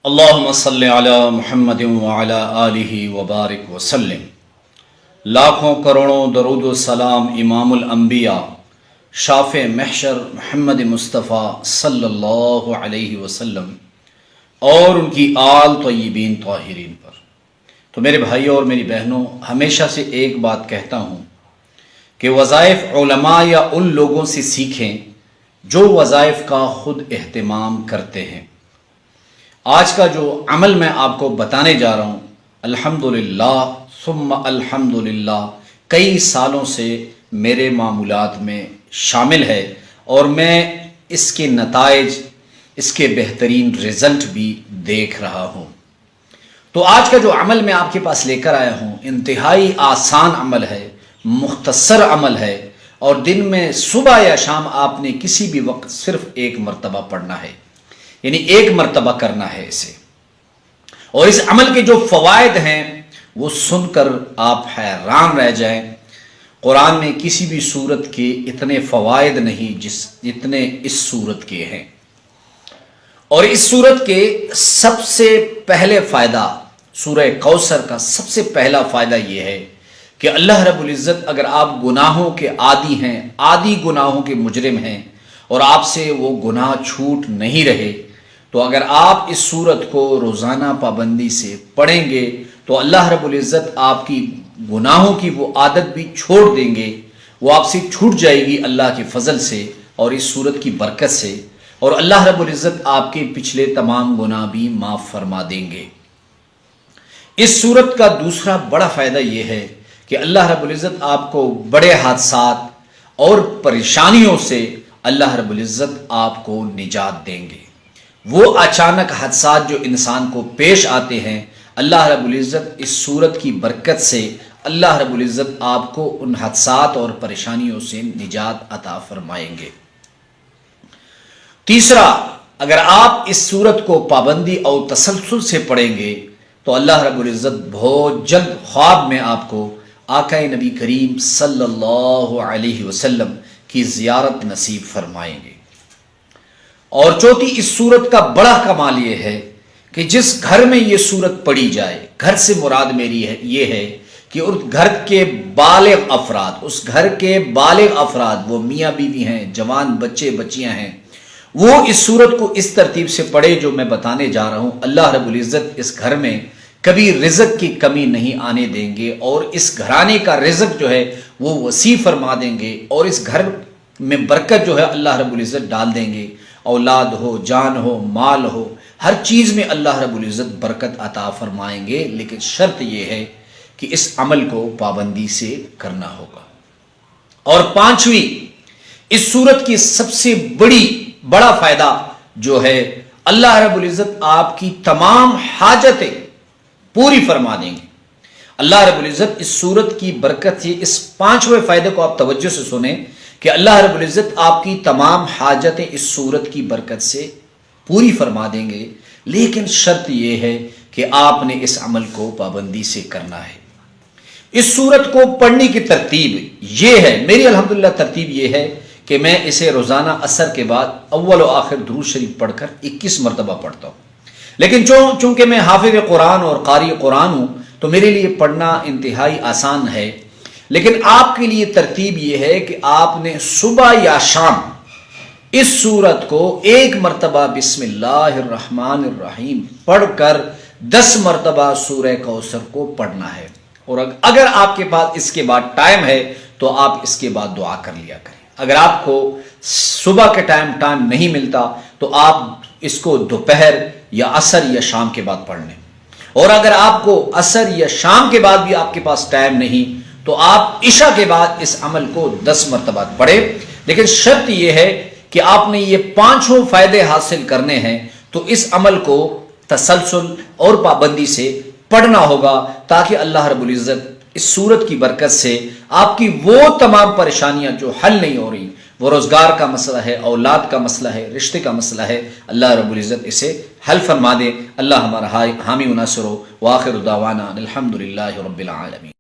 اللہم صلی علی محمد وعلی آلہ وبارک وسلم۔ لاکھوں کروڑوں درود و سلام امام الانبیاء شافع محشر محمد مصطفیٰ صلی اللہ علیہ وسلم اور ان کی آل طیبین طاہرین پر۔ تو میرے بھائیوں اور میری بہنوں، ہمیشہ سے ایک بات کہتا ہوں کہ وظائف علماء یا ان لوگوں سے سیکھیں جو وظائف کا خود اہتمام کرتے ہیں۔ آج کا جو عمل میں آپ کو بتانے جا رہا ہوں، الحمدللہ ثم الحمدللہ کئی سالوں سے میرے معمولات میں شامل ہے اور میں اس کے نتائج، اس کے بہترین رزلٹ بھی دیکھ رہا ہوں۔ تو آج کا جو عمل میں آپ کے پاس لے کر آیا ہوں، انتہائی آسان عمل ہے، مختصر عمل ہے، اور دن میں صبح یا شام آپ نے کسی بھی وقت صرف ایک مرتبہ پڑھنا ہے، یعنی ایک مرتبہ کرنا ہے اسے۔ اور اس عمل کے جو فوائد ہیں وہ سن کر آپ حیران رہ جائیں۔ قرآن میں کسی بھی سورت کے اتنے فوائد نہیں جتنے اس سورت کے ہیں۔ اور اس سورت کے سب سے پہلے فائدہ، سورہ کوثر کا سب سے پہلا فائدہ یہ ہے کہ اللہ رب العزت اگر آپ گناہوں کے عادی ہیں، عادی گناہوں کے مجرم ہیں، اور آپ سے وہ گناہ چھوٹ نہیں رہے، تو اگر آپ اس سورت کو روزانہ پابندی سے پڑھیں گے تو اللہ رب العزت آپ کی گناہوں کی وہ عادت بھی چھوڑ دیں گے، وہ آپ سے چھوٹ جائے گی اللہ کے فضل سے اور اس سورت کی برکت سے، اور اللہ رب العزت آپ کے پچھلے تمام گناہ بھی معاف فرما دیں گے۔ اس سورت کا دوسرا بڑا فائدہ یہ ہے کہ اللہ رب العزت آپ کو بڑے حادثات اور پریشانیوں سے اللہ رب العزت آپ کو نجات دیں گے۔ وہ اچانک حادثات جو انسان کو پیش آتے ہیں، اللہ رب العزت اس سورت کی برکت سے اللہ رب العزت آپ کو ان حادثات اور پریشانیوں سے نجات عطا فرمائیں گے۔ تیسرا، اگر آپ اس سورت کو پابندی اور تسلسل سے پڑھیں گے تو اللہ رب العزت بہت جلد خواب میں آپ کو آقا نبی کریم صلی اللہ علیہ وسلم کی زیارت نصیب فرمائیں گے۔ اور چوتھی، اس سورت کا بڑا کمال یہ ہے کہ جس گھر میں یہ سورت پڑھی جائے، گھر سے مراد میری ہے یہ ہے کہ اس گھر کے بالغ افراد، وہ میاں بیوی ہیں، جوان بچے بچیاں ہیں، وہ اس سورت کو اس ترتیب سے پڑھے جو میں بتانے جا رہا ہوں۔ اللہ رب العزت اس گھر میں کبھی رزق کی کمی نہیں آنے دیں گے، اور اس گھرانے کا رزق جو ہے وہ وسیع فرما دیں گے، اور اس گھر میں برکت جو ہے اللہ رب العزت ڈال دیں گے۔ اولاد ہو، جان ہو، مال ہو، ہر چیز میں اللہ رب العزت برکت عطا فرمائیں گے، لیکن شرط یہ ہے کہ اس عمل کو پابندی سے کرنا ہوگا۔ اور پانچویں، اس سورت کی سب سے بڑا فائدہ جو ہے، اللہ رب العزت آپ کی تمام حاجتیں پوری فرما دیں گے۔ اللہ رب العزت اس سورت کی برکت سے، اس پانچویں فائدے کو آپ توجہ سے سنیں کہ اللہ رب العزت آپ کی تمام حاجتیں اس سورت کی برکت سے پوری فرما دیں گے، لیکن شرط یہ ہے کہ آپ نے اس عمل کو پابندی سے کرنا ہے۔ اس سورت کو پڑھنے کی ترتیب یہ ہے، میری الحمدللہ ترتیب یہ ہے کہ میں اسے روزانہ عصر کے بعد اول و آخر درود شریف پڑھ کر 21 مرتبہ پڑھتا ہوں، لیکن چونکہ میں حافظ قرآن اور قاری قرآن ہوں تو میرے لیے پڑھنا انتہائی آسان ہے۔ لیکن آپ کے لیے ترتیب یہ ہے کہ آپ نے صبح یا شام اس سورت کو ایک مرتبہ بسم اللہ الرحمن الرحیم پڑھ کر 10 مرتبہ سورہ کوثر کو پڑھنا ہے، اور اگر آپ کے پاس اس کے بعد ٹائم ہے تو آپ اس کے بعد دعا کر لیا کریں۔ اگر آپ کو صبح کے ٹائم نہیں ملتا تو آپ اس کو دوپہر یا عصر یا شام کے بعد پڑھ لیں، اور اگر آپ کو عصر یا شام کے بعد بھی آپ کے پاس ٹائم نہیں تو آپ عشاء کے بعد اس عمل کو 10 مرتبہ پڑھیں۔ لیکن شرط یہ ہے کہ آپ نے یہ پانچوں فائدے حاصل کرنے ہیں تو اس عمل کو تسلسل اور پابندی سے پڑھنا ہوگا، تاکہ اللہ رب العزت اس سورت کی برکت سے آپ کی وہ تمام پریشانیاں جو حل نہیں ہو رہی، وہ روزگار کا مسئلہ ہے، اولاد کا مسئلہ ہے، رشتے کا مسئلہ ہے، اللہ رب العزت اسے حل فرما دے۔ اللہ ہمارا حامی و ناصر ہو، وآخر دعوانا الحمدللہ رب العالمین۔